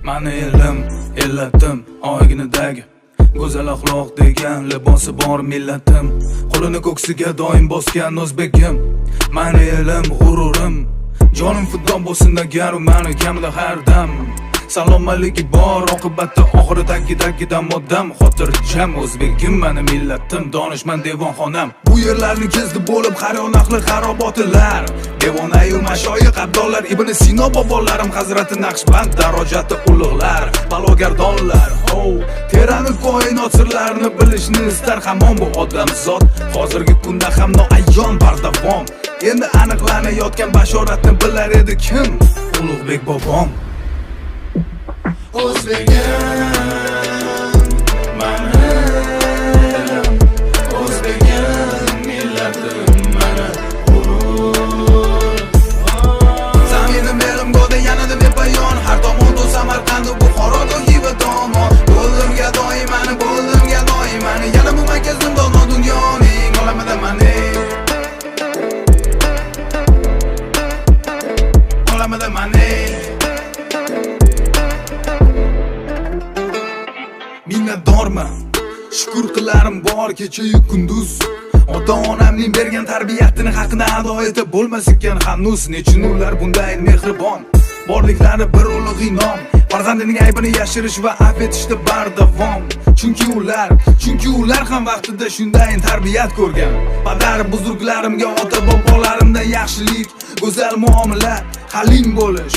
Mani elim, illatim, oyginidagi go'zal axloq degan libosi bor millatim. Qo'lini ko'ksiga doim bosgan o'zbegim. Mani elim, g'ururim, jonim fido bo'lsin agar u mani kamida har dam. Salomatligi bor, oqibatda oxiridagi moddam. Xotirjam o'zbegim, mani millatim, donishmand devonxonam. Bu yerlarni kezdi bo'lib qaryon ahli xarobotilar. Devonayu mashoyix abdollar, Ibn Sino bobolarim, Hazrati Naqshband darajati ulug'lar, balogardonlar. Terani koinot sirlarini bilishni istar hamon bu odam zot. Hozirgi kunda ham noayyon bardavom. Endi aniqlanayotgan bashoratni bilar edi kim? Ulug'bek bobom. O'zbegim, mani o'zbegim, millatim, mani g'urur. Zaminim elim go'da yanada bepayon, har tomon du Samarqand, Buxoro, Xiva tomon. Bo'ldimga doim mani, yana bu markazim dono dunyoning olamida mani. Olamida mani. Minnatdorman, shukr qilarim bor kecha-yu kunduz. Ota-onamning bergan tarbiyatini haqini ado etib bo'lmas ekan hanuz. Nechun ular bunday mehribon, borliklari bir ulug' inom. Farzandining aybini yashirish va afv etishda bardavom. Chunki ular ham vaqtida shunday tarbiyat ko'rgan. Padar buzurglarimga, ota bobolarimdan yaxshilik, go'zal muomala, halim bo'lish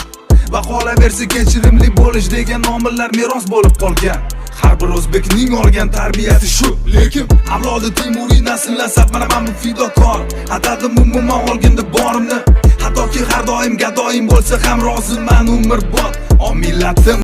va qolaversa kechirimli bo'lish degan omillar meros bo'lib qolgan. Har bir o'zbekning olgan tarbiyati shu. Lekin avlodi Timuriy nasllab mana men bu fidokor. Atadim umuman olganda borimni, hattoki har doim gadoyim bo'lsa ham roziman umrbod. O millatim